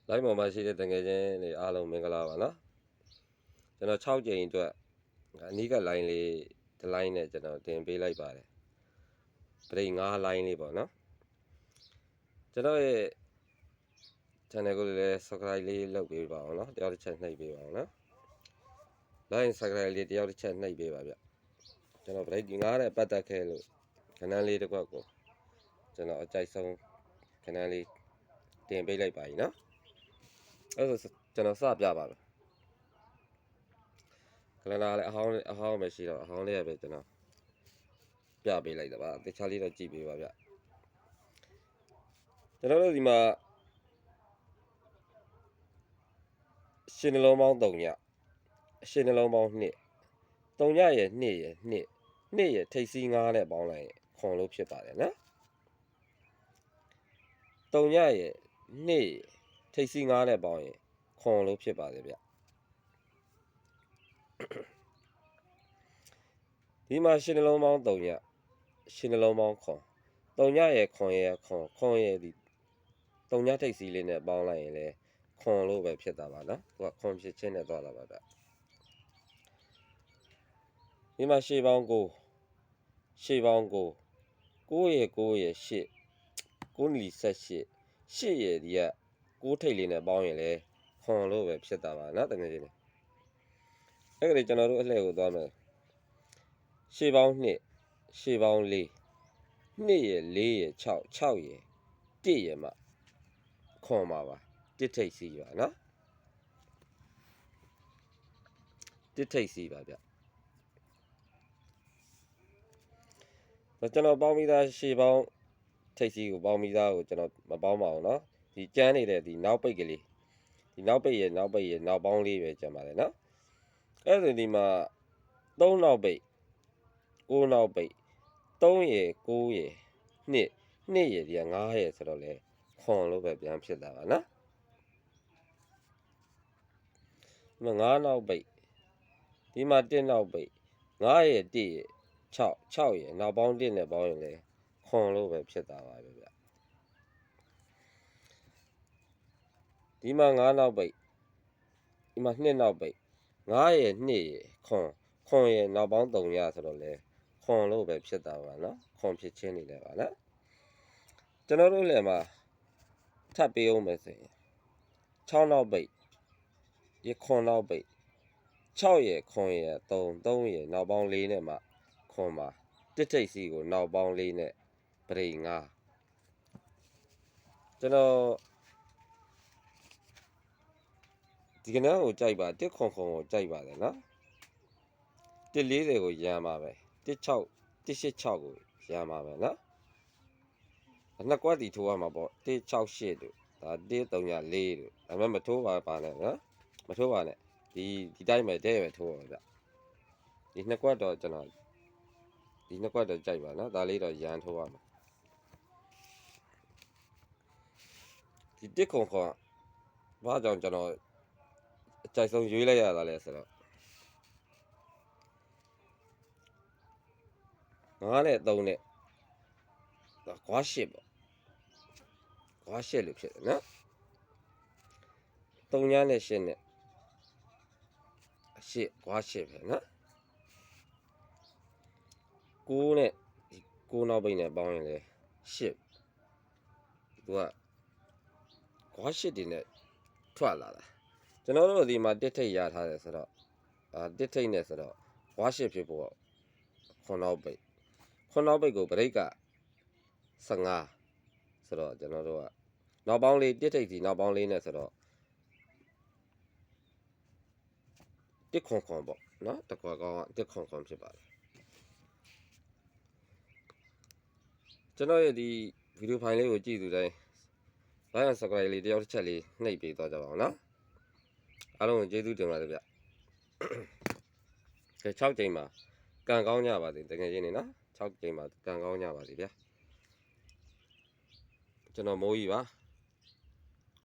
လိုက်ပေါ်မှာရှိတဲ့တငယ်ချင်းတွေအားလုံးမင်္ဂလာပါနော်ကျွန်တော်6ကြိမ်အတွက်အနီးကလိုင်းလေးဒီလိုင်းနဲ့ကျွန်တော်တင်ပေးလိုက်ပါတယ်ပရိ5လိုင်းလေးပေါ့နော်ကျွန်တော်ရဲ့ channel ကိုလည်း subscribe လေးလုပ်ပေးပါအောင်နော်တယောက်တစ်ချက်နှိပ်ပေးပါအောင်နော် like subscribe လေးတယောက်တစ်ချက်နှိပ်ပေးပါဗျကျွန်တော်ပရိ5နဲ့ပတ်သက်ခဲ့လို့ခဏလေးတစ်ခွက်ကိုကျွန်တော်အကြိုက်ဆုံးခဏလေးတင်ပေးလိုက်ပါ යි နော်အဲ့ဒါကျွန်တော်စပြပါမယ်ခဏလေးအဟောင်းပဲရှိတော့အဟောင်းလေးပဲကျွန်တော်ပြပေးလိုက်တာပါတခြားလေးတော့ကြည့်ပေးပါဗျကျွန်တော်တို့ဒီမှာရှင်နှလုံးပေါင်း3ညရှင်နှလုံးပေါင်း2 3ညရဲ့2ရဲ့2ရဲ့ထိပ်စီး9နဲ့ပေါင်းလိုက်ရင်ခွန်လို့ဖြစ်ပါတယ်နော်3ညရဲ့2ထိပ်စီး9နဲ့ပေါင်းရင်ခွန်လို့ဖြစ်ပါတယ်ဗျဒီမှာရှင်နှလုံးပေါင်း3ညရှင်နှလုံးပေါင်းခွန်3ညရဲ့ခွန်ရဲ့ဒီ3ညထိပ်စီးလေးနဲ့ပေါင်းလိုက်ရင်လေခွန်လို့ပဲဖြစ်တာပါနော်သူကခွန်ဖြစ်ချင်းနဲ့သွားတာပါဗျဒီမှာရှေ့ပေါင်း9ရဲ့8နီ18ရဲ့ဒီက6ထိပ်လေးနဲ့ပေါင်းရင်လေခွန်လို့ပဲဖြစ်တာပါနော်တကယ်ကြီးအဲ့ဒါကျွန်တော်တို့အလှည့်ကိုသွားမယ်ရှေ့ပေါင်း2ရှေ့ပေါင်း4 2ရဲ့4ရဲ့6ရဲ့1ရဲ့မှခွန်ပါ1ထိပ်စီးပါနော်1ထိပ်စီးပါဗျကျွန်တော်ပေါင်းပြီးသားရှေ့ပေါင်းထိပ်စီးကိုပေါင်းပြီးသားကိုကျွန်တော်မပေါင်းပါဘူးเนาะဒီကျန်းနေတဲ့ဒီနောက်ပိတ်ကလေးဒီနောက်ပိတ်ရဲ့နောက်ပေါင်းလေးပဲကျန်ပါတယ်เนาะအဲ့ဒါဒီမှာ3နောက်ပိတ်9နောက်ပိတ်3ရယ်9ရယ်2ရယ်ဒီက9ရယ်ဆိုတော့လေခွန်လို့ပဲပြန်ဖြစ်တာပါเนาะဒီမှာ9နောက်ပိတ်ဒီမှာ1နောက်ပိတ်9ရယ်1ရယ်6ရယ်နောက်ပေါင်း1နဲ့ပေါင်းရင်လေခွန်လို့ပဲဖြစ်တာပါပဲဗျဒီမှာ9နောက်ပိတ်ဒီမှာ2နောက်ပိတ်9ရယ်2ရယ်ခွန်ရယ်နောက်ပေါင်း3ရဆိုတော့လေခွန်လို့ပဲဖြစ်တာပါเนาะခွန်ဖြစ်ချင်းနေတယ်ပါနော်ကျွန်တော်တို့လည်းမှာထပ်ပေးအောင်မယ်ဆိုရင်6နောက်ပိတ်ရခွန်နောက်ပိတ်6ရယ်ခွန်ရယ်3ရယ်နောက်ပေါင်း4နဲ့မှခွန်ပါတစ်ထိပ်စီကိုနောက်ပေါင်း4နဲ့ပရိ5ကျွန်တော်ဒီကနေ့ကိုကြိုက်ပါ1ခွန်ကိုကြိုက်ပါတယ်နော်140ကိုရမ်းပါပဲ186ကိုရမ်းပါပဲနော်နှစ်ကွက်တီထိုးရမှာပေါ့168တို့ဒါ134တို့ဒါပေမဲ့မထိုးပါနဲ့နော်မထိုးပါနဲ့ဒီတိုင်းပဲတဲ့ပဲထိုးပါဗျဒီနှစ်ကွက်တော့ကျွန်တော်ဒီနှစ်ကွက်တော့ကြိုက်ပါနော်ဒါလေးတော့ရမ်းထိုးရမှာဒီ1ခွန်ဘာကြောင့်ကျွန်တော်အကြိုက်ဆုံးရွေးလိုက်ရတာလဲဆိုတော့9နဲ့3နဲ့ကွာ8ပေါ့ကွာ8လို့ဖြစ်တယ်နော်3ညနဲ့8နဲ့8ကွာ8ပဲနော်9နဲ့9နောက်ပိတ်နဲ့ပေါင်းရင်လေ8သူကကွာ8တွေနဲ့ထွက်လာတာကျွန်တော်တို့ဒီမှာတစ်ထိပ်ရထားတယ်ဆိုတော့တစ်ထိပ်နဲ့ဆိုတော့ကွာ8ဖြစ်ဖို့ခွန်နောက်ပိတ်ကိုဘရိတ်က15ဆိုတော့ကျွန်တော်တို့ကနောက်ပေါင်းလေးတစ်ထိပ်စီနောက်ပေါင်းလေးနဲ့ဆိုတော့တစ်ခွန်ပေါ့နော်တကွာကောင်းကတစ်ခွန်ဖြစ်ပါတယ်ကျွန်တော်ရဲ့ဒီဗီဒီယိုဖိုင်လေးကိုကြည့်သူတိုင်း like and subscribe လေးတယောက်တစ်ချက်လေးနှိပ်ပေးသွားကြပါအောင်နော်အားလုံးကိုကျေးဇူးတင်ပါတယ်ဗျ6ကြိမ်မှာကံကောင်းကြပါစေတကယ်ချင်းနေနော်6ကြိမ်မှာကံကောင်းကြပါစေဗျကျွန်တော်မိုးကြီးပါ